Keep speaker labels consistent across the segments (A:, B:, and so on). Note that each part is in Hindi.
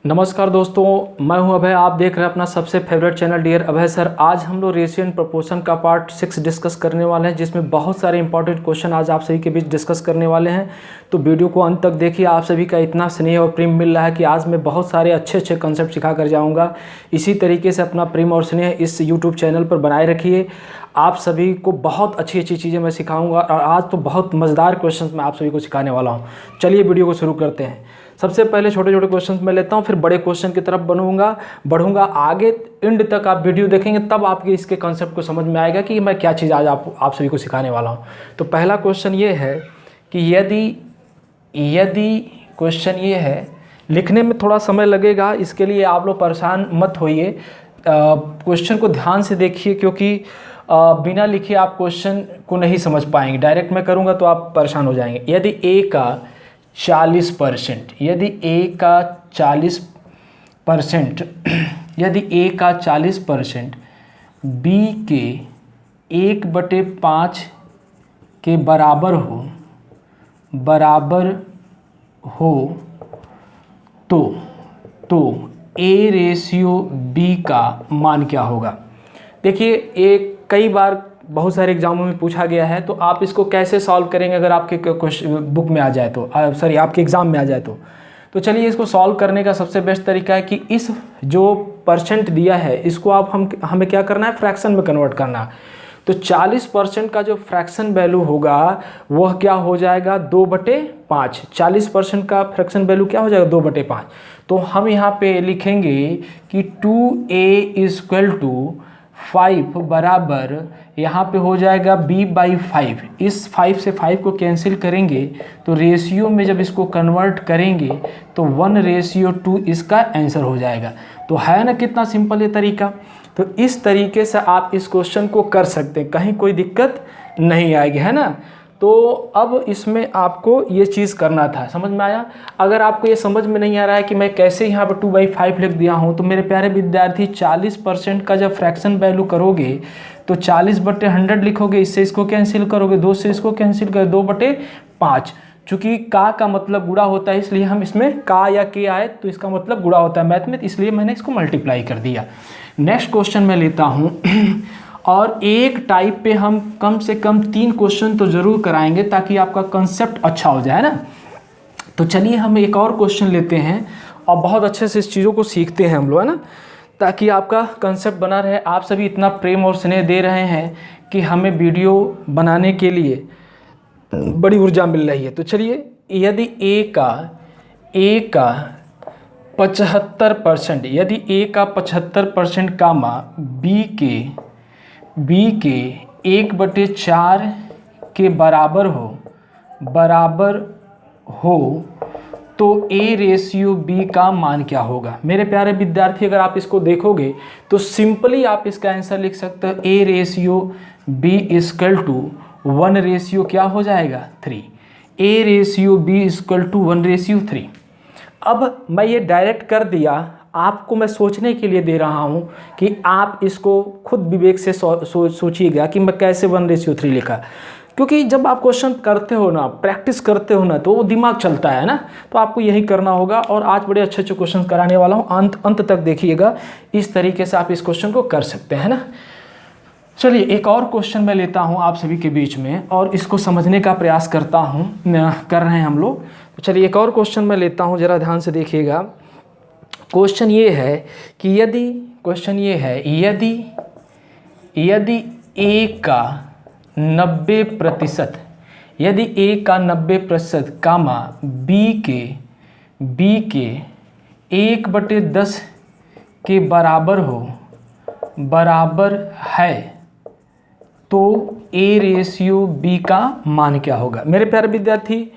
A: नमस्कार दोस्तों, मैं हूं अभय। आप देख रहे हैं अपना सबसे फेवरेट चैनल डियर अभय सर। आज हम लोग रेशियो एंड प्रोपोर्शन का पार्ट 6 डिस्कस करने वाले हैं, जिसमें बहुत सारे इंपॉर्टेंट क्वेश्चन आज आप सभी के बीच डिस्कस करने वाले हैं। तो वीडियो को अंत तक देखिए। आप सभी का इतना स्नेह और प्रेम मिल रहा है कि आज मैं बहुत सारे अच्छे कंसेप्ट सिखा कर जाऊँगा। इसी तरीके से अपना प्रेम और स्नेह इस यूट्यूब चैनल पर बनाए रखिए। आप सभी को बहुत अच्छी चीज़ें मैं सिखाऊंगा और आज तो बहुत मज़ेदार क्वेश्चंस मैं आप सभी को सिखाने वाला हूं। चलिए वीडियो को शुरू करते हैं। सबसे पहले छोटे छोटे क्वेश्चंस मैं लेता हूं, फिर बड़े क्वेश्चन की तरफ बढ़ूंगा। आगे एंड तक आप वीडियो देखेंगे तब आपके इसके कॉन्सेप्ट को समझ में आएगा कि मैं क्या चीज़ आज आप सभी को सिखाने वाला हूँ। तो पहला क्वेश्चन ये है कि यदि क्वेश्चन ये है, लिखने में थोड़ा समय लगेगा, इसके लिए आप लोग परेशान मत होइए। क्वेश्चन को ध्यान से देखिए, क्योंकि बिना लिखे आप क्वेश्चन को नहीं समझ पाएंगे। डायरेक्ट मैं करूंगा तो आप परेशान हो जाएंगे। यदि A का 40%, यदि A का 40%, यदि A का 40% B के 1/5 के बराबर हो तो A रेशियो B का मान क्या होगा। देखिए, एक कई बार बहुत सारे एग्जामों में पूछा गया है, तो आप इसको कैसे सॉल्व करेंगे अगर आपके बुक में आ जाए तो, आपके एग्ज़ाम में आ जाए तो चलिए इसको सॉल्व करने का सबसे बेस्ट तरीका है कि इस जो परसेंट दिया है इसको हमें क्या करना है, फ्रैक्शन में कन्वर्ट करना। तो 40% का जो फ्रैक्शन वैल्यू होगा वह क्या हो जाएगा, 2/5। 40% का फ्रैक्शन वैल्यू क्या हो जाएगा, 2/5। तो हम यहाँ पे लिखेंगे कि 2A = 5 बराबर, यहाँ पे हो जाएगा B/5। इस 5 से 5 को कैंसिल करेंगे तो रेशियो में जब इसको कन्वर्ट करेंगे तो 1:2 इसका आंसर हो जाएगा। तो है ना कितना सिंपल ये तरीका। तो इस तरीके से आप इस क्वेश्चन को कर सकते हैं, कहीं कोई दिक्कत नहीं आएगी, है ना। तो अब इसमें आपको ये चीज़ करना था, समझ में आया। अगर आपको ये समझ में नहीं आ रहा है कि मैं कैसे यहाँ पर 2/5 लिख दिया हूँ, तो मेरे प्यारे विद्यार्थी 40% का जब फ्रैक्शन वैल्यू करोगे तो 40/100 लिखोगे, इससे इसको कैंसिल करोगे, 2 से इसको कैंसिल करोगे, 2/5। चूँकि का मतलब गुणा होता है, इसलिए हम इसमें का या के आए तो इसका मतलब गुणा होता है मैथ में, इसलिए मैंने इसको मल्टीप्लाई कर दिया। नेक्स्ट क्वेश्चन मैं लेता हूँ और एक टाइप पे हम कम से कम 3 क्वेश्चन तो ज़रूर कराएंगे ताकि आपका कंसेप्ट अच्छा हो जाए ना। तो चलिए हम एक और क्वेश्चन लेते हैं और बहुत अच्छे से इस चीज़ों को सीखते हैं हम लोग, है ना, ताकि आपका कंसेप्ट बना रहे। आप सभी इतना प्रेम और स्नेह दे रहे हैं कि हमें वीडियो बनाने के लिए बड़ी ऊर्जा मिल रही है। तो चलिए, यदि A का 75%, यदि A का 75% कामा B के 1/4 के बराबर हो तो A रेशियो B का मान क्या होगा। मेरे प्यारे विद्यार्थी, अगर आप इसको देखोगे तो सिंपली आप इसका आंसर लिख सकते हो, A रेशियो B = 1 क्या हो जाएगा, 3। A ratio B = 1:3। अब मैं ये डायरेक्ट कर दिया, आपको मैं सोचने के लिए दे रहा हूँ कि आप इसको खुद विवेक से सोचिएगा कि मैं कैसे 1:3 लिखा। क्योंकि जब आप क्वेश्चन करते हो ना, प्रैक्टिस करते हो ना, तो वो दिमाग चलता है ना। तो आपको यही करना होगा और आज बड़े अच्छे क्वेश्चन कराने वाला हूँ, अंत तक देखिएगा। इस तरीके से आप इस क्वेश्चन को कर सकते हैं ना। चलिए एक और क्वेश्चन मैं लेता हूँ आप सभी के बीच में और इसको समझने का प्रयास कर रहे हैं हम लोग। तो चलिए एक और क्वेश्चन मैं लेता हूँ, ज़रा ध्यान से देखिएगा। क्वेश्चन ये है कि यदि A का 90%, यदि A का 90% कामा B के 1/10 के बराबर है तो A रेशियो B का मान क्या होगा। मेरे प्यारे विद्यार्थी,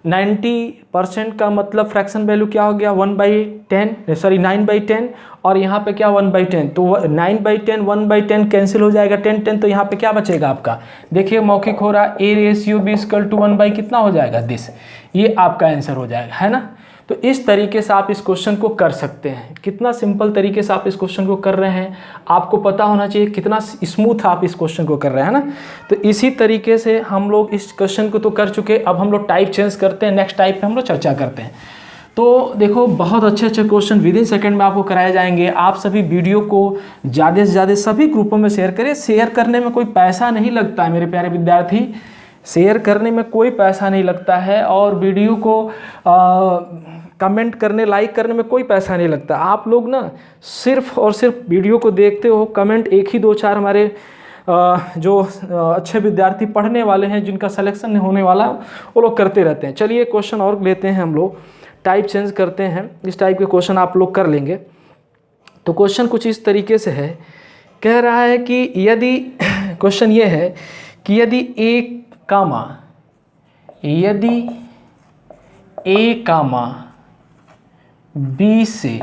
A: 90% का मतलब फ्रैक्शन वैल्यू क्या हो गया, 9/10, और यहाँ पे क्या 1/10। तो 9/10 1/10 कैंसिल हो जाएगा, 10 तो यहाँ पे क्या बचेगा आपका, देखिए मौखिक हो रहा, A रेशियो B = 1 कितना हो जाएगा, 10। ये आपका आंसर हो जाएगा, है ना। तो इस तरीके से आप इस क्वेश्चन को कर सकते हैं। कितना सिंपल तरीके से आप इस क्वेश्चन को कर रहे हैं, आपको पता होना चाहिए कितना स्मूथ आप इस क्वेश्चन को कर रहे हैं ना। तो इसी तरीके से हम लोग इस क्वेश्चन को तो कर चुके, अब हम लोग टाइप चेंज करते हैं, नेक्स्ट टाइप पे हम लोग चर्चा करते हैं। तो देखो बहुत अच्छे अच्छे क्वेश्चन विद इन सेकेंड में आपको कराए जाएंगे। आप सभी वीडियो को ज़्यादा से ज़्यादा सभी ग्रुपों में शेयर करें। शेयर करने में कोई पैसा नहीं लगता है मेरे प्यारे विद्यार्थी, शेयर करने में कोई पैसा नहीं लगता है, और वीडियो को कमेंट करने, लाइक करने में कोई पैसा नहीं लगता। आप लोग ना सिर्फ और सिर्फ वीडियो को देखते हो, कमेंट एक ही दो चार हमारे जो अच्छे विद्यार्थी पढ़ने वाले हैं, जिनका सिलेक्शन होने वाला, वो लोग करते रहते हैं। चलिए क्वेश्चन और लेते हैं हम लोग, टाइप चेंज करते हैं, इस टाइप के क्वेश्चन आप लोग कर लेंगे। तो क्वेश्चन कुछ इस तरीके से है, कह रहा है कि यदि क्वेश्चन ये है कि यदि ए कामा बी से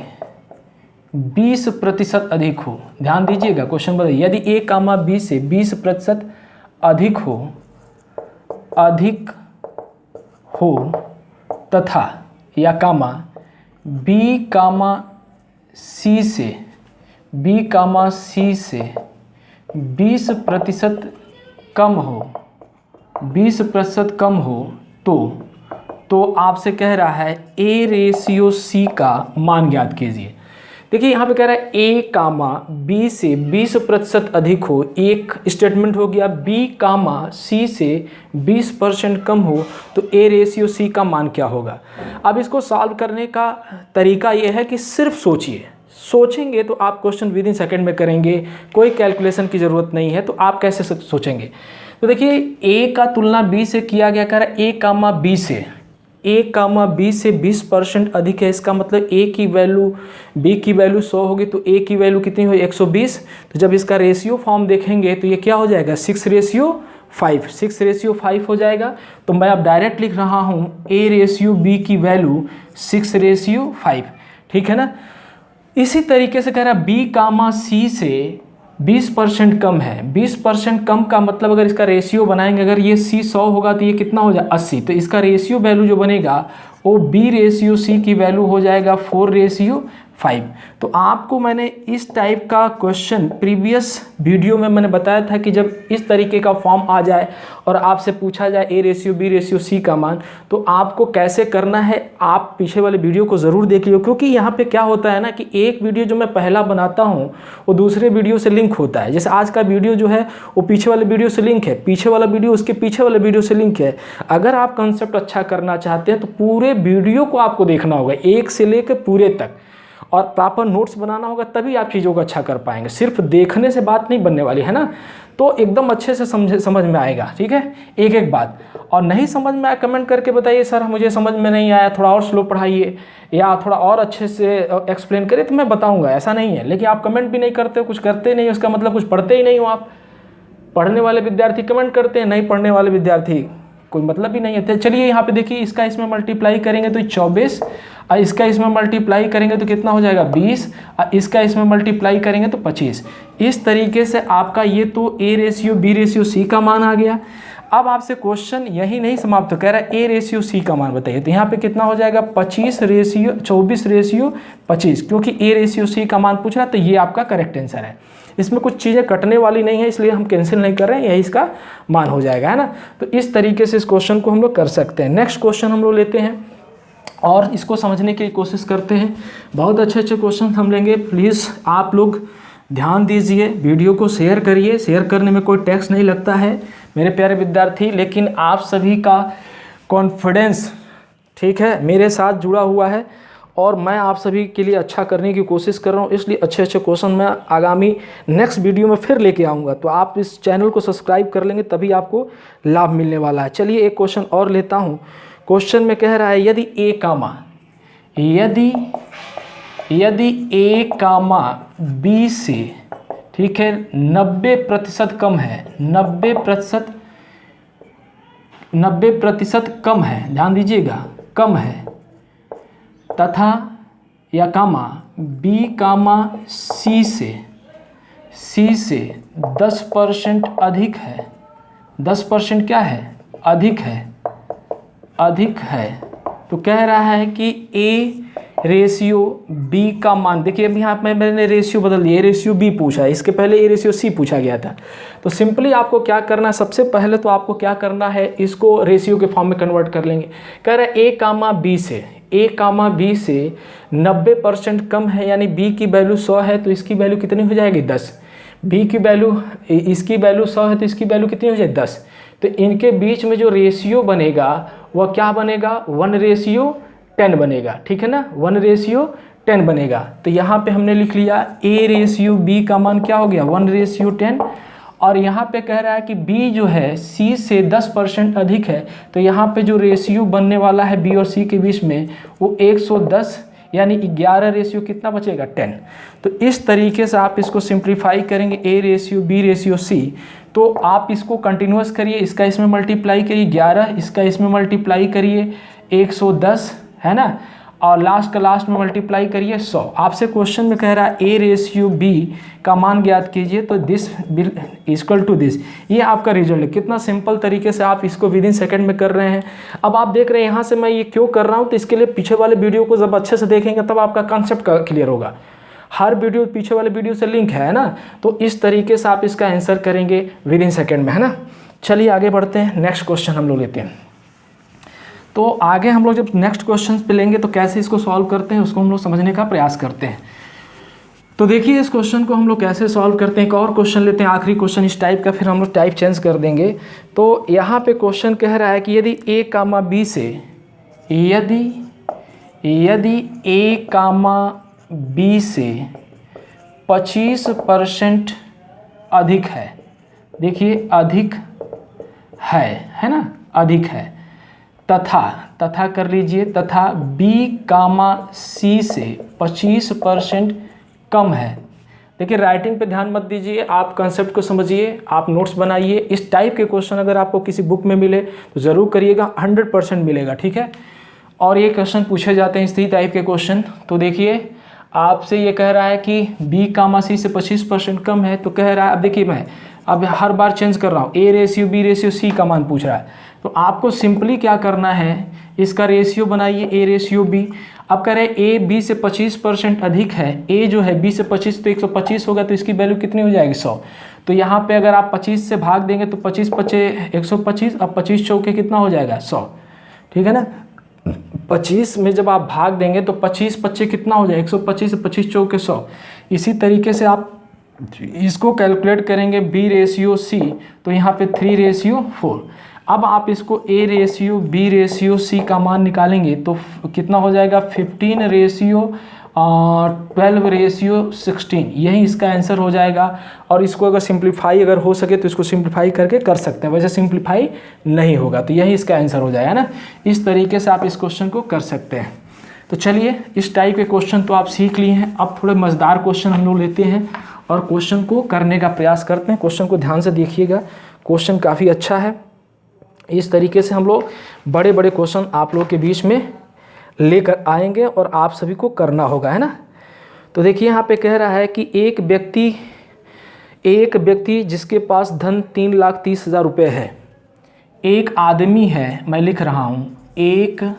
A: 20% अधिक हो, ध्यान दीजिएगा क्वेश्चन बताइए, यदि ए कामा बी से 20% अधिक हो तथा या कामा बी कामा सी से 20% कम हो, तो आपसे कह रहा है ए रेशियो सी का मान ज्ञात कीजिए। देखिए यहाँ पे कह रहा है ए कामा बी से 20% अधिक हो, एक स्टेटमेंट हो गया, बी कामा सी से 20% कम हो, तो ए रेशियो सी का मान क्या होगा। अब इसको सॉल्व करने का तरीका ये है कि सिर्फ सोचेंगे तो आप क्वेश्चन विद इन सेकेंड में करेंगे, कोई कैलकुलेशन की ज़रूरत नहीं है। तो आप कैसे सोचेंगे, तो देखिए ए का तुलना बी से किया गया, कह रहा है ए कामा बी से 20% अधिक है, इसका मतलब ए की वैल्यू बी की वैल्यू 100 होगी, तो ए की वैल्यू कितनी हुई 120। तो जब इसका रेशियो फॉर्म देखेंगे तो ये क्या हो जाएगा 6:5 हो जाएगा। तो मैं अब डायरेक्ट लिख रहा हूँ ए रेशियो बी की वैल्यू 6:5, ठीक है ना। इसी तरीके से कह रहा है बी कामा सी से 20% कम है, 20% कम का मतलब अगर इसका रेशियो बनाएंगे, अगर ये सी 100 होगा तो ये कितना हो जाए 80, तो इसका रेशियो वैल्यू जो बनेगा वो बी रेशियो सी की वैल्यू हो जाएगा 4:5। तो आपको मैंने इस टाइप का क्वेश्चन प्रीवियस वीडियो में मैंने बताया था कि जब इस तरीके का फॉर्म आ जाए और आपसे पूछा जाए A ratio B ratio C का मान, तो आपको कैसे करना है आप पीछे वाले वीडियो को ज़रूर देख लियो। क्योंकि यहाँ पे क्या होता है ना कि एक वीडियो जो मैं पहला बनाता हूँ वो दूसरे वीडियो से लिंक होता है। जैसे आज का वीडियो जो है वो पीछे वाले वीडियो से लिंक है, पीछे वाला वीडियो उसके पीछे वाले वीडियो से लिंक है। अगर आप कंसेप्ट अच्छा करना चाहते हैं तो पूरे वीडियो को आपको देखना होगा, एक से लेकर पूरे तक, और प्रॉपर नोट्स बनाना होगा, तभी आप चीज़ों को अच्छा कर पाएंगे। सिर्फ देखने से बात नहीं बनने वाली है ना, तो एकदम अच्छे से समझ में आएगा, ठीक है, एक एक बात। और नहीं समझ में आया कमेंट करके बताइए सर मुझे समझ में नहीं आया, थोड़ा और स्लो पढ़ाइए या थोड़ा और अच्छे से एक्सप्लेन करिए, तो मैं बताऊंगा, ऐसा नहीं है। लेकिन आप कमेंट भी नहीं करते हो, कुछ करते नहीं, उसका मतलब कुछ पढ़ते ही नहीं हो आप। पढ़ने वाले विद्यार्थी कमेंट करते हैं, नहीं पढ़ने वाले विद्यार्थी कोई मतलब ही नहीं है। चलिए यहाँ पे देखिए, इसका इसमें मल्टीप्लाई करेंगे तो 24, और इसका इसमें मल्टीप्लाई करेंगे तो कितना हो जाएगा 20, और इसका इसमें मल्टीप्लाई करेंगे तो 25। इस तरीके से आपका ये तो A ratio B ratio C का मान आ गया। अब आपसे क्वेश्चन यही नहीं समाप्त, कह रहा है ए रेशियो सी का मान बताइए, तो यहाँ पे कितना हो जाएगा 24:25, क्योंकि ए रेशियो सी का मान पूछ रहा है, तो ये आपका करेक्ट आंसर है। इसमें कुछ चीज़ें कटने वाली नहीं है, इसलिए हम कैंसिल नहीं कर रहे हैं, यही इसका मान हो जाएगा, है ना। तो इस तरीके से इस क्वेश्चन को हम लोग कर सकते हैं। नेक्स्ट क्वेश्चन हम लोग लेते हैं और इसको समझने की कोशिश करते हैं। बहुत अच्छे अच्छे क्वेश्चन हम लेंगे, प्लीज़ आप लोग ध्यान दीजिए, वीडियो को शेयर करिए। शेयर करने में कोई टैक्स नहीं लगता है मेरे प्यारे विद्यार्थी, लेकिन आप सभी का कॉन्फिडेंस, ठीक है, मेरे साथ जुड़ा हुआ है और मैं आप सभी के लिए अच्छा करने की कोशिश कर रहा हूँ, इसलिए अच्छे अच्छे क्वेश्चन मैं आगामी नेक्स्ट वीडियो में फिर लेके आऊँगा। तो आप इस चैनल को सब्सक्राइब कर लेंगे तभी आपको लाभ मिलने वाला है। चलिए एक क्वेश्चन और लेता हूँ। क्वेश्चन में कह रहा है यदि ए कामा बी से, ठीक है, 90% कम है, 90% कम है, ध्यान दीजिएगा, कम है, तथा या कामा बी कामा सी से 10% अधिक है, 10% क्या है अधिक है, तो कह रहा है कि रेशियो बी का मान, देखिए अब यहाँ पे मैंने रेशियो बदल दिया, रेशियो बी पूछा है, इसके पहले ए रेशियो सी पूछा गया था। तो सिंपली आपको क्या करना है, सबसे पहले तो आपको क्या करना है, इसको रेशियो के फॉर्म में कन्वर्ट कर लेंगे। कह रहा है ए कामा बी से 90% कम है, यानी बी की वैल्यू 100 है तो इसकी वैल्यू कितनी हो जाएगी 10। बी की वैल्यू, इसकी वैल्यू 100 है तो इसकी वैल्यू कितनी हो जाएगी 10। तो इनके बीच में जो रेशियो बनेगा वह क्या बनेगा, 1:10 बनेगा, ठीक है ना, 1:10 बनेगा। तो यहाँ पे हमने लिख लिया ए रेशियो बी का मान क्या हो गया 1:10, और यहाँ पे कह रहा है कि बी जो है सी से 10% अधिक है, तो यहाँ पे जो रेशियो बनने वाला है बी और सी के बीच में वो 110, यानी 11 रेशियो कितना बचेगा 10। तो इस तरीके से आप इसको सिंप्लीफाई करेंगे A ratio B ratio C, तो आप इसको कंटिन्यूस करिए, इसका इसमें मल्टीप्लाई करिए 11, इसका इसमें मल्टीप्लाई करिए 110, है ना, और लास्ट का लास्ट में मल्टीप्लाई करिए 100। आपसे क्वेश्चन में कह रहा है ए रेशियो बी का मान ज्ञात कीजिए, तो this will equal to this, ये आपका रिजल्ट है। कितना सिंपल तरीके से आप इसको विद इन सेकंड में कर रहे हैं। अब आप देख रहे हैं यहाँ से मैं ये क्यों कर रहा हूँ, तो इसके लिए पीछे वाले वीडियो को जब अच्छे से देखेंगे तब आपका कॉन्सेप्ट क्लियर होगा। हर वीडियो पीछे वाले वीडियो से लिंक है ना, तो इस तरीके से आप इसका आंसर करेंगे विद इन सेकेंड में, है ना। चलिए आगे बढ़ते हैं, नेक्स्ट क्वेश्चन हम लोग लेते हैं। तो आगे हम लोग जब नेक्स्ट क्वेश्चन पे लेंगे तो कैसे इसको सॉल्व करते हैं उसको हम लोग समझने का प्रयास करते हैं। तो देखिए इस क्वेश्चन को हम लोग कैसे सॉल्व करते हैं। एक और क्वेश्चन लेते हैं, आखिरी क्वेश्चन इस टाइप का, फिर हम लोग टाइप चेंज कर देंगे। तो यहाँ पे क्वेश्चन कह रहा है कि यदि ए कामा बी से, यदि ए कामा बी से 25% अधिक है, देखिए अधिक है ना, अधिक है, तथा कर लीजिए, तथा बी कामा सी से 25% कम है। देखिए राइटिंग पे ध्यान मत दीजिए, आप कंसेप्ट को समझिए, आप नोट्स बनाइए। इस टाइप के क्वेश्चन अगर आपको किसी बुक में मिले तो ज़रूर करिएगा, 100% मिलेगा, ठीक है। और ये क्वेश्चन पूछे जाते हैं इसी टाइप के क्वेश्चन। तो देखिए आपसे ये कह रहा है कि बी कामा सी से 25% कम है, तो कह रहा है, अब देखिए मैं अब हर बार चेंज कर रहा हूँ, A ratio B ratio C का मान पूछ रहा है, तो आपको सिंपली क्या करना है, इसका रेशियो बनाइए ए रेशियो बी। अब कह रहे हैं ए बी से 25% अधिक है, ए जो है बी से 25 तो 125 होगा, तो इसकी वैल्यू कितनी हो जाएगी 100। तो यहाँ पे अगर आप 25 से भाग देंगे तो 25 पचे 125, अब 25 चौके कितना हो जाएगा 100, ठीक है ना। 25 में जब आप भाग देंगे तो 25 पच्चे कितना हो जाएगा 125 से 25 चौके 100। इसी तरीके से आप इसको कैलकुलेट करेंगे बी रेशियो सी, तो यहाँ पे 3:4। अब आप इसको A ratio B ratio C का मान निकालेंगे तो कितना हो जाएगा 15:12:16, यही इसका आंसर हो जाएगा। और इसको अगर सिंप्लीफाई अगर हो सके तो इसको सिंप्लीफाई करके कर सकते हैं, वैसे सिंप्लीफाई नहीं होगा, तो यही इसका आंसर हो जाएगा ना। इस तरीके से आप इस क्वेश्चन को कर सकते हैं। तो चलिए इस टाइप के क्वेश्चन तो आप सीख लिए हैं, अब थोड़े मज़ेदार क्वेश्चन हम लोग लेते हैं और क्वेश्चन को करने का प्रयास करते हैं। क्वेश्चन को ध्यान से देखिएगा, क्वेश्चन काफ़ी अच्छा है। इस तरीके से हम लोग बड़े बड़े क्वेश्चन आप लोग के बीच में लेकर आएंगे और आप सभी को करना होगा, है ना। तो देखिए यहाँ पे कह रहा है कि एक व्यक्ति जिसके पास धन 3,30,000 रुपये है, एक आदमी है, मैं लिख रहा हूँ, एक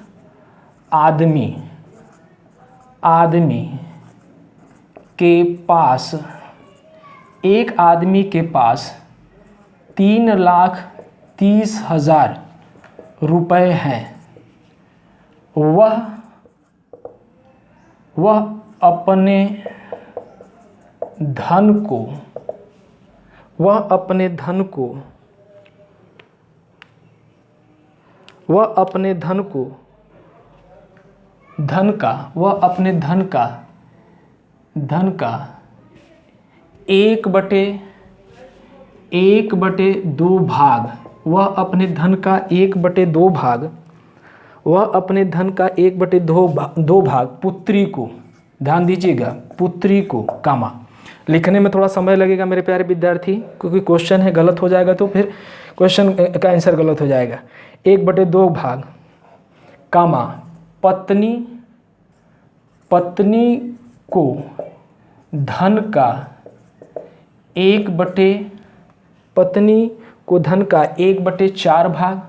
A: आदमी के पास 3,30,000 रुपये हैं। वह अपने धन का 1/2 भाग, वह अपने धन का 1/2 भाग पुत्री को, ध्यान दीजिएगा, पुत्री को, कामा, लिखने में थोड़ा समय लगेगा मेरे प्यारे विद्यार्थी, क्योंकि क्वेश्चन है, गलत हो जाएगा तो फिर क्वेश्चन का आंसर गलत हो जाएगा। 1/2 भाग, कामा, पत्नी को धन का 1/4 भाग,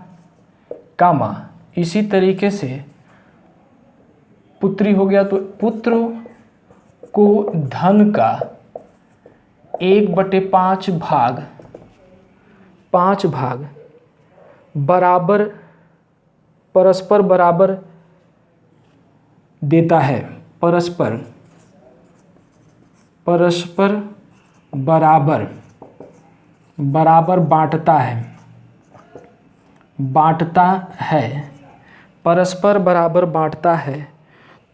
A: कामा, इसी तरीके से पुत्री हो गया, तो पुत्र को धन का 1/5 भाग, 5 भाग बराबर, परस्पर बराबर देता है, परस्पर बराबर बांटता है, परस्पर बराबर बांटता है।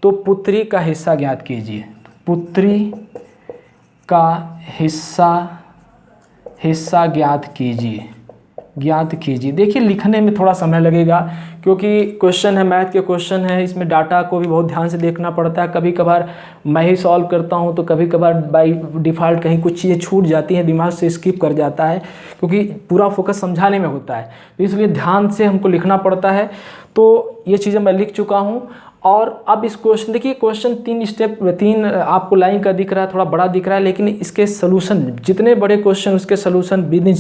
A: तो पुत्री का हिस्सा ज्ञात कीजिए। पुत्री का हिस्सा ज्ञात कीजिए। देखिए लिखने में थोड़ा समय लगेगा क्योंकि क्वेश्चन है, मैथ के क्वेश्चन है, इसमें डाटा को भी बहुत ध्यान से देखना पड़ता है। कभी कभार मैं ही सॉल्व करता हूं तो कभी कभार बाय डिफ़ॉल्ट कहीं कुछ चीज़ें छूट जाती हैं, दिमाग से स्किप कर जाता है क्योंकि पूरा फोकस समझाने में होता है, तो इसलिए ध्यान से हमको लिखना पड़ता है। तो ये चीज़ें मैं लिख चुका हूँ। और अब इस क्वेश्चन देखिए, क्वेश्चन 3 आपको लाइन का दिख रहा है, थोड़ा बड़ा दिख रहा है, लेकिन इसके सलूशन, जितने बड़े क्वेश्चन उसके सलूशन विद इन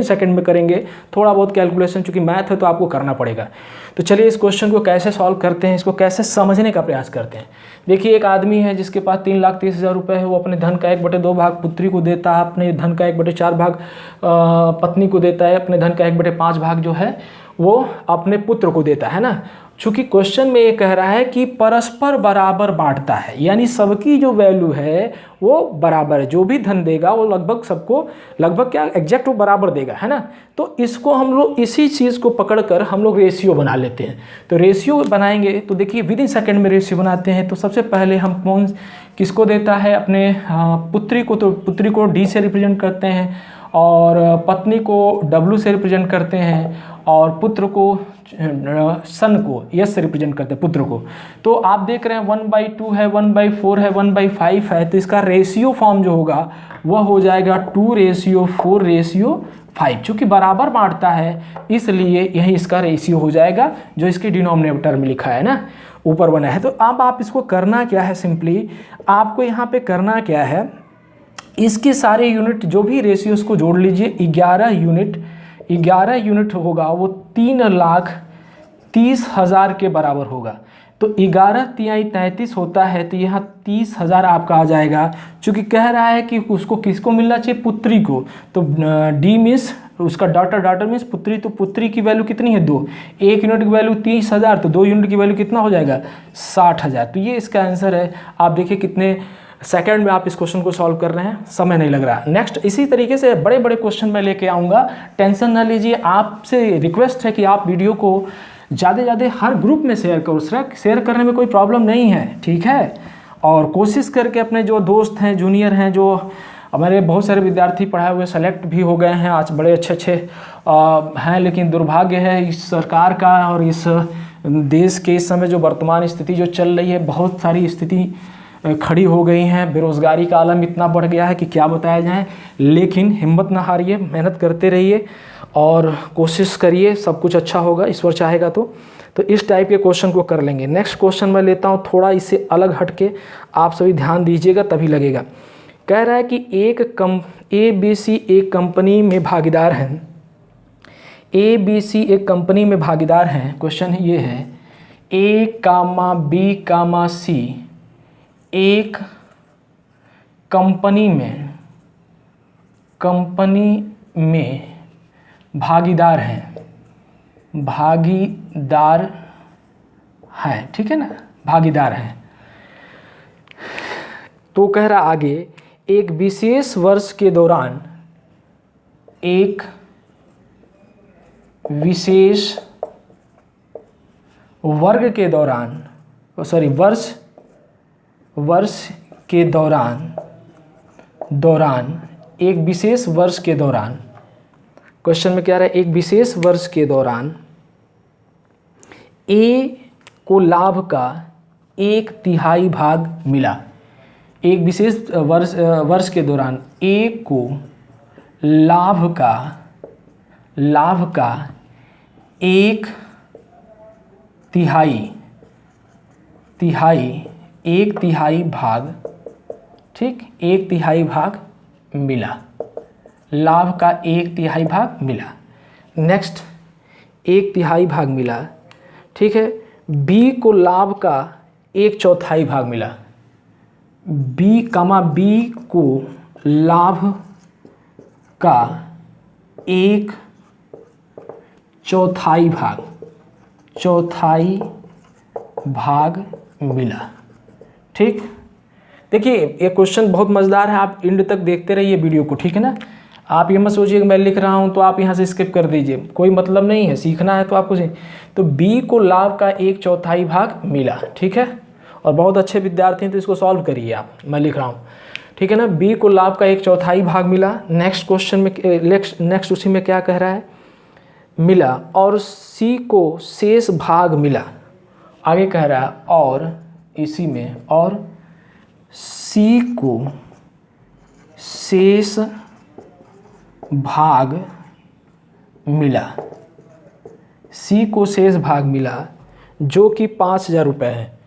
A: सेकंड में करेंगे। थोड़ा बहुत कैलकुलेशन, चूंकि मैथ है तो आपको करना पड़ेगा। तो चलिए इस क्वेश्चन को कैसे सॉल्व करते हैं, इसको कैसे समझने का प्रयास करते हैं। देखिए एक आदमी है जिसके पास 3,30,000 रुपये है, वो अपने धन का 1/2 भाग पुत्री को देता है, अपने धन का 1/4 भाग पत्नी को देता है, अपने धन का 1/5 भाग जो है वो अपने पुत्र को देता है ना। चूंकि क्वेश्चन में ये कह रहा है कि परस्पर बराबर बांटता है, यानी सबकी जो वैल्यू है वो बराबर है, जो भी धन देगा वो लगभग सबको, लगभग क्या एग्जैक्ट वो बराबर देगा, है ना। तो इसको हम लोग इसी चीज़ को पकड़कर हम लोग रेशियो बना लेते हैं। तो रेशियो बनाएंगे तो देखिए विद इन सेकेंड में रेशियो बनाते हैं। तो सबसे पहले हम किसको देता है, अपने पुत्री को, तो पुत्री को डी से रिप्रेजेंट करते हैं और पत्नी को W से रिप्रेजेंट करते हैं और पुत्र को सन को S से रिप्रेजेंट करते हैं, पुत्र को। तो आप देख रहे हैं 1/2 है, 1/4 है, 1/5 है, तो इसका रेशियो फॉर्म जो होगा वह हो जाएगा 2:4:5। चूँकि बराबर बांटता है इसलिए यही इसका रेशियो हो जाएगा जो इसके डिनोमिनेटर में लिखा है ना, ऊपर बना है। तो अब आप इसको करना क्या है, सिंपली आपको यहाँ पे करना क्या है, इसके सारे यूनिट जो भी रेशियोज को जोड़ लीजिए। 11 यूनिट होगा वो 3,30,000 के बराबर होगा। तो 11 तिहाई 33 होता है, तो यहाँ 30,000 आपका आ जाएगा। चूँकि कह रहा है कि उसको किसको मिलना चाहिए, पुत्री को। तो डी मीन्स उसका डाटर मीन्स पुत्री, तो पुत्री की वैल्यू कितनी है 2, 1 यूनिट की वैल्यू 30,000, तो 2 यूनिट की वैल्यू कितना हो जाएगा 60,000। तो ये इसका आंसर है। आप देखिए कितने सेकंड में आप इस क्वेश्चन को सॉल्व कर रहे हैं, समय नहीं लग रहा। नेक्स्ट इसी तरीके से बड़े बड़े क्वेश्चन मैं लेके आऊँगा, टेंशन ना लीजिए। आपसे रिक्वेस्ट है कि आप वीडियो को ज़्यादा से ज़्यादा हर ग्रुप में शेयर करो। शेयर करने में कोई प्रॉब्लम नहीं है, ठीक है। और कोशिश करके अपने जो दोस्त हैं, जूनियर हैं, जो हमारे बहुत सारे विद्यार्थी पढ़ाए हुए सेलेक्ट भी हो गए हैं आज, बड़े अच्छे हैं, लेकिन दुर्भाग्य है इस सरकार का और इस देश के इस समय जो वर्तमान स्थिति जो चल रही है, बहुत सारी स्थिति खड़ी हो गई हैं। बेरोज़गारी का आलम इतना बढ़ गया है कि क्या बताया जाए। लेकिन हिम्मत ना हारिए, मेहनत करते रहिए और कोशिश करिए, सब कुछ अच्छा होगा ईश्वर चाहेगा तो इस टाइप के क्वेश्चन को कर लेंगे। नेक्स्ट क्वेश्चन मैं लेता हूँ, थोड़ा इससे अलग हटके, आप सभी ध्यान दीजिएगा तभी लगेगा। कह रहा है कि ABC एक कंपनी में भागीदार हैं। ABC एक कंपनी में भागीदार हैं। क्वेश्चन ये है A, B, C एक कंपनी में भागीदार हैं, ठीक है ना, भागीदार हैं। तो कह रहा आगे, एक विशेष वर्ष के दौरान, एक विशेष वर्ष के दौरान एक विशेष वर्ष के दौरान, क्वेश्चन में क्या रहा है, एक विशेष वर्ष के दौरान A को लाभ का 1/3 भाग मिला। एक विशेष वर्ष के दौरान A को लाभ का 1/3 भाग, ठीक, 1/3 भाग मिला, लाभ का 1/3 भाग मिला। नेक्स्ट 1/3 भाग मिला, ठीक है। B को लाभ का 1/4 भाग मिला, बी को लाभ का 1/4 भाग मिला। ठीक, देखिए ये क्वेश्चन बहुत मज़ेदार है, आप एंड तक देखते रहिए वीडियो को, ठीक है ना। आप ये मत सोचिए कि मैं लिख रहा हूँ तो आप यहाँ से स्किप कर दीजिए, कोई मतलब नहीं है, सीखना है तो आपको तो बी को लाभ का 1/4 भाग मिला, ठीक है। और बहुत अच्छे विद्यार्थी हैं तो इसको सॉल्व करिए आप, मैं लिख रहा हूँ, ठीक है ना। बी को लाभ का 1/4 भाग मिला। नेक्स्ट क्वेश्चन में नेक्स्ट उसी में क्या कह रहा है, मिला और सी को शेष भाग मिला। आगे कह रहा है और इसी में और सी को शेष भाग मिला, सी को शेष भाग मिला जो कि 5,000 रुपये है,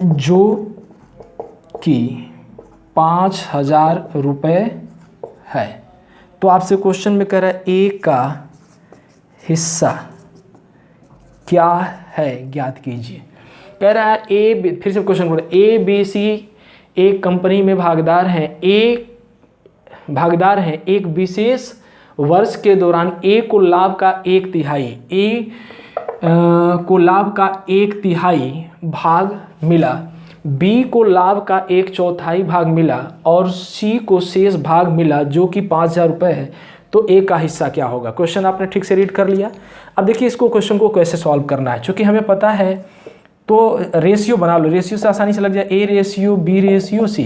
A: जो कि 5,000 रुपये है। तो आपसे क्वेश्चन में कह रहा है ए का हिस्सा क्या है, ज्ञात कीजिए। कह रहा है ए, फिर से क्वेश्चन बोल रहा है, ए बी सी एक कंपनी में भागीदार हैं, एक विशेष वर्ष के दौरान ए को लाभ का 1/3 को लाभ का 1/3 भाग मिला, बी को लाभ का 1/4 भाग मिला और सी को शेष भाग मिला जो कि 5,000 रुपये है। तो ए का हिस्सा क्या होगा। क्वेश्चन आपने ठीक से रीड कर लिया। अब देखिए इसको क्वेश्चन को कैसे सॉल्व करना है, चूँकि हमें पता है तो रेशियो बना लो, रेशियो से आसानी से लग जाए, A ratio B ratio C.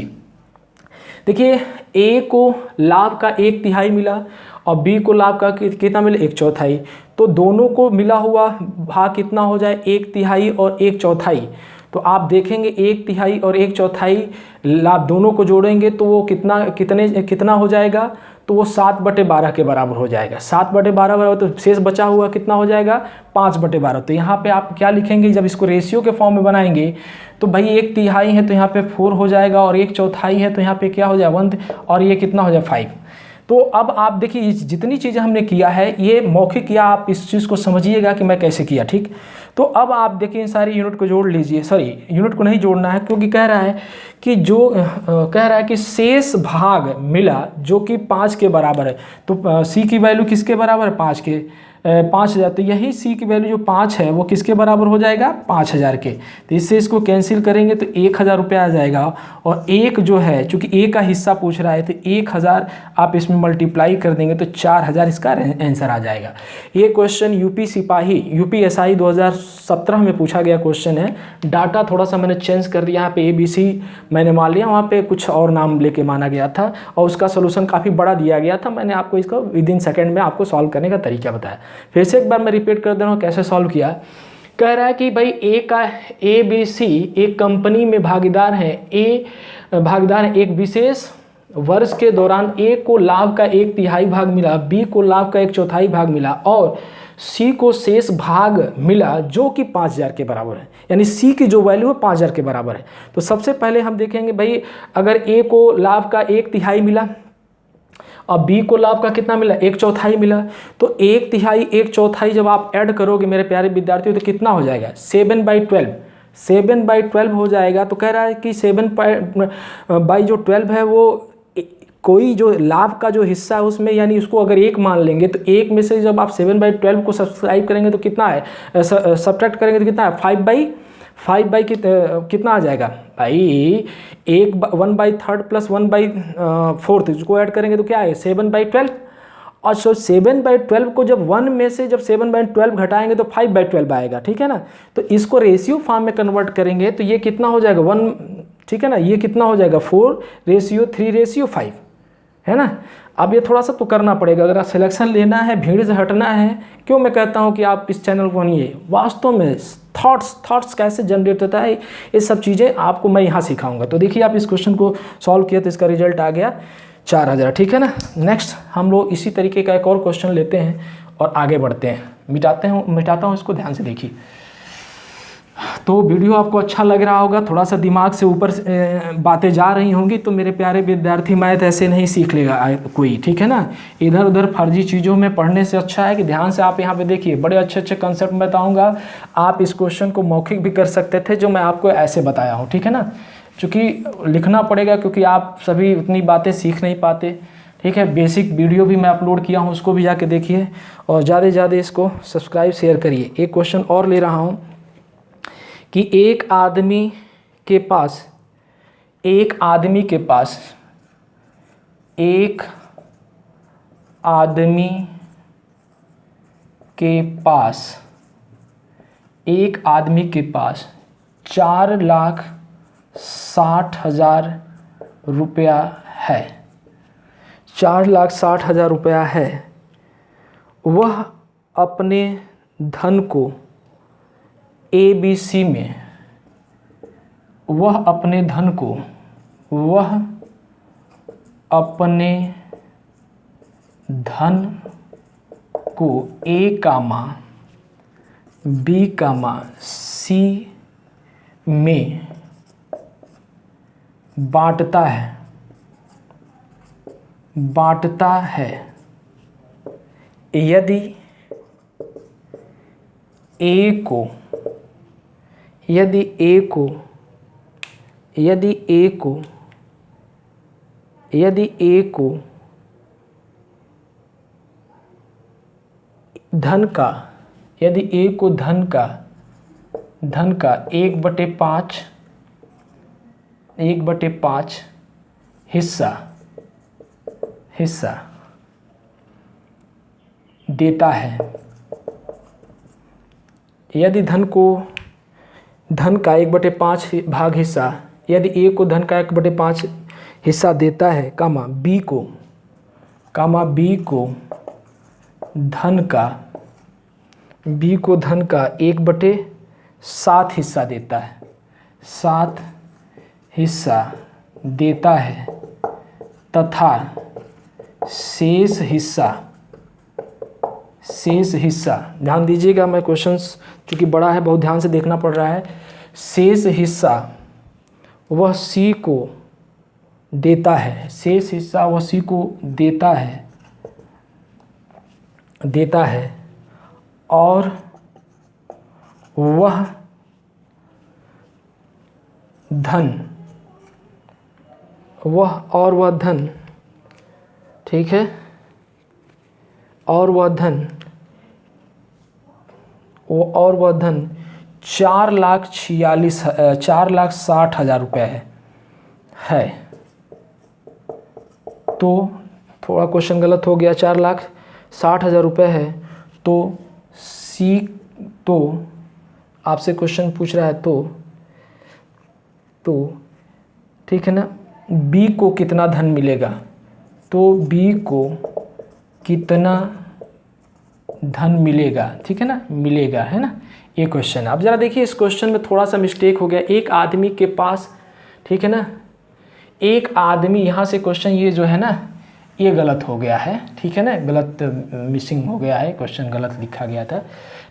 A: देखिए ए को लाभ का 1/3 मिला और बी को लाभ का कितना मिला, 1/4। तो दोनों को मिला हुआ भाग कितना हो जाए, 1/3 और 1/4। तो आप देखेंगे 1/3 और 1/4 लाभ दोनों को जोड़ेंगे तो वो कितना हो जाएगा, तो वो 7/12 के बराबर हो जाएगा। 7/12 बराबर, तो शेष बचा हुआ कितना हो जाएगा, 5/12। तो यहाँ पे आप क्या लिखेंगे, जब इसको रेशियो के फॉर्म में बनाएंगे तो भाई 1/3 है तो यहाँ पे 4 हो जाएगा और 1/4 है तो यहाँ पे क्या हो जाएगा 1, और ये कितना हो जाएगा 5। तो अब आप देखिए जितनी चीज़ें हमने किया है ये मौखिक, या आप इस चीज़ को समझिएगा कि मैं कैसे किया, ठीक। तो अब आप देखिए इन सारी यूनिट को जोड़ लीजिए, सॉरी यूनिट को नहीं जोड़ना है क्योंकि कह रहा है कि कह रहा है कि शेष भाग मिला जो कि 5 के बराबर है। तो सी की वैल्यू किसके बराबर है, 5,000। तो यही सी की वैल्यू जो 5 है वो किसके बराबर हो जाएगा, 5,000 के। तो इससे इसको कैंसिल करेंगे तो 1,000 रुपये आ जाएगा। और एक जो है चूँकि ए का हिस्सा पूछ रहा है तो 1,000 आप इसमें मल्टीप्लाई कर देंगे तो 4,000 इसका आंसर आ जाएगा। ये क्वेश्चन यूपीएसआई 2017 में पूछा गया क्वेश्चन है। डाटा थोड़ा सा मैंने चेंज कर दिया, यहाँ पे ABC मैंने मान लिया, वहाँ पे कुछ और नाम लेके माना गया था और उसका सोल्यूशन काफ़ी बड़ा दिया गया था। मैंने आपको इसको विदिन सेकेंड में आपको सॉल्व करने का तरीका बताया। फिर से एक बार मैं रिपीट कर दे रहा हूँ कैसे सॉल्व किया। कह रहा है कि भाई ABC एक कंपनी में भागीदार है, एक विशेष वर्ष के दौरान ए को लाभ का 1/3 भाग मिला, बी को लाभ का 1/4 भाग मिला और सी को शेष भाग मिला जो कि 5,000 के बराबर है। यानी सी की जो वैल्यू है 5,000 के बराबर है। तो सबसे पहले हम देखेंगे भाई अगर ए को लाभ का 1/3 मिला और बी को लाभ का कितना मिला, 1/4 मिला, तो 1/3 1/4 जब आप ऐड करोगे मेरे प्यारे विद्यार्थियों तो कितना हो जाएगा, 7/12 हो जाएगा। तो कह रहा है कि 7/12 है वो कोई जो लाभ का जो हिस्सा है उसमें, यानी उसको अगर 1 मान लेंगे तो 1 में से जब आप 7/12 को सब्सक्राइब करेंगे तो कितना है, सब्ट्रैक्ट करेंगे तो कितना है, 5 कितना आ जाएगा भाई, 1/3 प्लस 1/4 इसको ऐड करेंगे तो क्या है 7/12। और 7/12 को जब 1 में से जब 7/12 घटाएंगे तो 5/12 आएगा, ठीक है ना। तो इसको रेशियो फॉर्म में कन्वर्ट करेंगे तो ये कितना हो जाएगा 1, ठीक है ना। ये कितना हो जाएगा 4:3:5, है ना। अब ये थोड़ा सा तो करना पड़ेगा अगर आप सिलेक्शन लेना है, भीड़ से हटना है। क्यों मैं कहता हूँ कि आप इस चैनल को बनिए, वास्तव में थॉट्स कैसे जनरेट होता है ये सब चीज़ें आपको मैं यहाँ सिखाऊंगा। तो देखिए आप इस क्वेश्चन को सॉल्व किया तो इसका रिजल्ट आ गया 4,000, ठीक है ना। नेक्स्ट हम लोग इसी तरीके का एक और क्वेश्चन लेते हैं और आगे बढ़ते हैं। मिटाता हूँ इसको, ध्यान से देखिए। तो वीडियो आपको अच्छा लग रहा होगा, थोड़ा सा दिमाग से ऊपर बातें जा रही होंगी तो मेरे प्यारे विद्यार्थी, मैथ ऐसे नहीं सीख लेगा कोई, ठीक है ना। इधर उधर फर्जी चीज़ों में पढ़ने से अच्छा है कि ध्यान से आप यहाँ पे देखिए, बड़े अच्छे अच्छे कंसेप्ट बताऊँगा। आप इस क्वेश्चन को मौखिक भी कर सकते थे जो मैं आपको ऐसे बताया हूँ, ठीक है ना, क्योंकि लिखना पड़ेगा क्योंकि आप सभी उतनी बातें सीख नहीं पाते, ठीक है। बेसिक वीडियो भी मैं अपलोड किया हूँ, उसको भी जाके देखिए और ज़्यादा से ज़्यादा इसको सब्सक्राइब शेयर करिए। एक क्वेश्चन और ले रहा हूँ कि एक आदमी के पास एक आदमी के पास एक आदमी के पास एक आदमी के पास 4,60,000 रुपया है, 4,60,000 रुपया है। वह अपने धन को ABC में वह अपने धन को A, B, C में बांटता है। यदि A को धन का 1/5 हिस्सा देता है। यदि धन का 1/5 भाग हिस्सा, यदि A को धन का 1/5 हिस्सा देता है, B को धन का 1/7 हिस्सा देता है, 7 हिस्सा देता है तथा शेष हिस्सा ध्यान दीजिएगा, मैं क्वेश्चंस क्योंकि बड़ा है बहुत ध्यान से देखना पड़ रहा है। शेष हिस्सा वह C को देता है और वह धन ठीक है, और वह धन 4,60,000 रुपये है। तो थोड़ा क्वेश्चन गलत हो गया, 4,60,000 रुपये है तो आपसे क्वेश्चन पूछ रहा है तो ठीक है ना, B को कितना धन मिलेगा, तो B को कितना धन मिलेगा, ठीक है ना, मिलेगा, है ना, ये क्वेश्चन है। अब ज़रा देखिए इस क्वेश्चन में थोड़ा सा मिस्टेक हो गया। एक आदमी के पास, ठीक है ना, एक आदमी, यहाँ से क्वेश्चन ये जो है ना ये गलत हो गया है, ठीक है ना, गलत मिसिंग हो गया है, क्वेश्चन गलत लिखा गया था,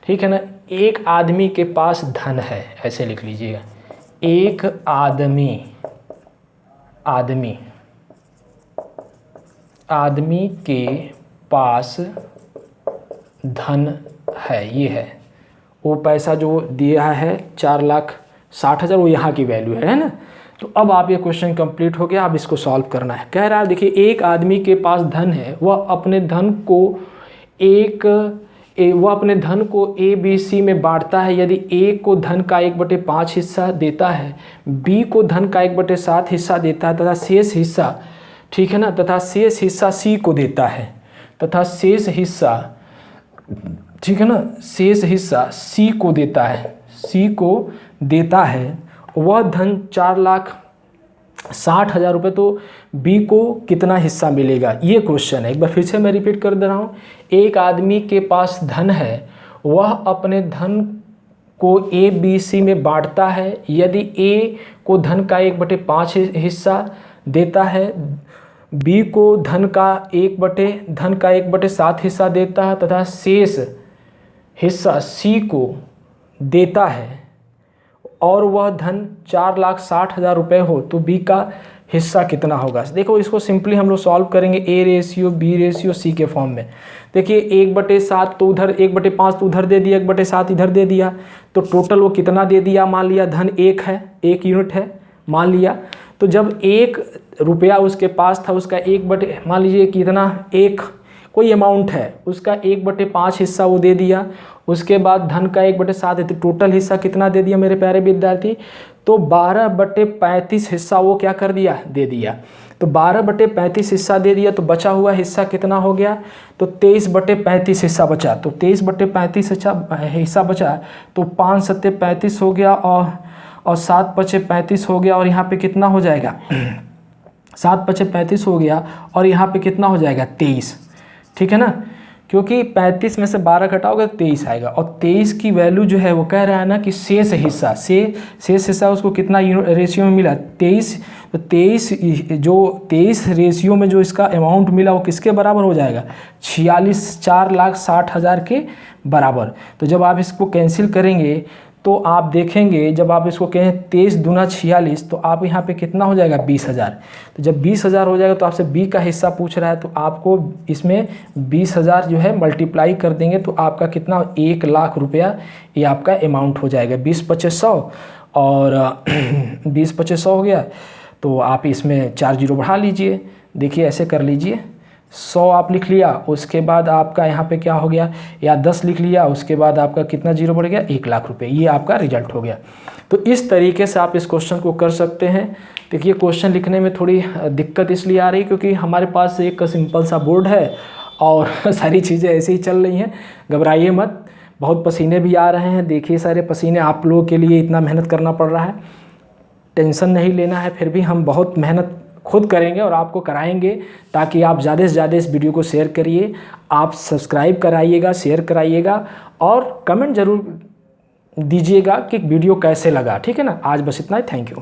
A: ठीक है ना। एक आदमी के पास धन है, ऐसे लिख लीजिएगा, एक आदमी के पास धन है, ये है वो पैसा जो दिया है 4,60,000, वो यहाँ की वैल्यू है ना। तो अब आप ये क्वेश्चन कंप्लीट हो गया, अब इसको सॉल्व करना है। कह रहा है देखिए, एक आदमी के पास धन है, वह अपने धन को ABC में बांटता है। यदि A को धन का 1/5 हिस्सा देता है, B को धन का 1/7 हिस्सा देता है तथा शेष हिस्सा, ठीक है ना, तथा शेष हिस्सा C को देता है, तथा शेष हिस्सा, ठीक है ना, शेष हिस्सा C को देता है, वह धन 4,60,000 रुपये, तो B को कितना हिस्सा मिलेगा, ये क्वेश्चन है। एक बार फिर से मैं रिपीट कर दे रहा हूँ। एक आदमी के पास धन है, वह अपने धन को ABC में बांटता है। यदि A को धन का 1/5 हिस्सा देता है, B को धन का 1/7 हिस्सा देता है तथा शेष हिस्सा C को देता है, और वह धन 4,60,000 रुपये हो तो बी का हिस्सा कितना होगा। देखो इसको सिंपली हम लोग सॉल्व करेंगे A ratio B ratio C के फॉर्म में। देखिए 1/7 तो उधर, 1/5 तो उधर दे दिया, 1/7 इधर दे दिया, तो टोटल वो कितना दे दिया। मान लिया धन 1 है, 1 यूनिट है मान लिया, तो जब 1 रुपया उसके पास था उसका मान लीजिए कितना, एक कोई अमाउंट है उसका 1/5 हिस्सा वो दे दिया, उसके बाद धन का 1/7 है, तो टोटल हिस्सा कितना दे दिया मेरे प्यारे विद्यार्थी, तो 12/35 हिस्सा वो क्या कर दिया, दे दिया। तो 12/35 हिस्सा दे दिया, तो बचा हुआ हिस्सा कितना हो गया, तो 23/35 हिस्सा बचा। तो 23/35 हिस्सा बचा, तो 5×7 = 35 हो गया, और 7×5 हो गया, और यहाँ पे कितना हो जाएगा 7×5 हो गया, और यहाँ पे कितना हो जाएगा 23, ठीक है ना, क्योंकि 35 में से 12 घटाओगे तो 23 आएगा, और 23 की वैल्यू जो है वो कह रहा है ना कि शेष हिस्सा उसको कितना रेशियो में मिला 23, तो 23 रेशियो में जो इसका अमाउंट मिला वो किसके बराबर हो जाएगा, 4,60,000 के बराबर। तो जब आप इसको कैंसिल करेंगे तो आप देखेंगे, जब आप इसको कहें 23 दूना 46, तो आप यहाँ पे कितना हो जाएगा 20,000। तो जब 20,000 हो जाएगा तो आपसे बी का हिस्सा पूछ रहा है, तो आपको इसमें 20,000 जो है मल्टीप्लाई कर देंगे, तो आपका कितना 1,00,000 रुपया ये आपका अमाउंट हो जाएगा। 20×500 और 20×500 हो गया, तो आप इसमें 4 जीरो बढ़ा लीजिए। देखिए ऐसे कर लीजिए, 100 आप लिख लिया, उसके बाद आपका यहाँ पे क्या हो गया, या 10 लिख लिया, उसके बाद आपका कितना जीरो बढ़ गया, 1,00,000 रुपये, ये आपका रिजल्ट हो गया। तो इस तरीके से आप इस क्वेश्चन को कर सकते हैं। देखिए क्वेश्चन लिखने में थोड़ी दिक्कत इसलिए आ रही क्योंकि हमारे पास एक सिंपल सा बोर्ड है और सारी चीज़ें ऐसे ही चल रही हैं। घबराइए मत, बहुत पसीने भी आ रहे हैं, देखिए सारे पसीने, आप लोगों के लिए इतना मेहनत करना पड़ रहा है, टेंशन नहीं लेना है। फिर भी हम बहुत मेहनत खुद करेंगे और आपको कराएंगे, ताकि आप ज़्यादा से ज़्यादा इस वीडियो को शेयर करिए, आप सब्सक्राइब कराइएगा, शेयर कराइएगा, और कमेंट ज़रूर दीजिएगा कि वीडियो कैसे लगा, ठीक है ना। आज बस इतना ही, थैंक यू।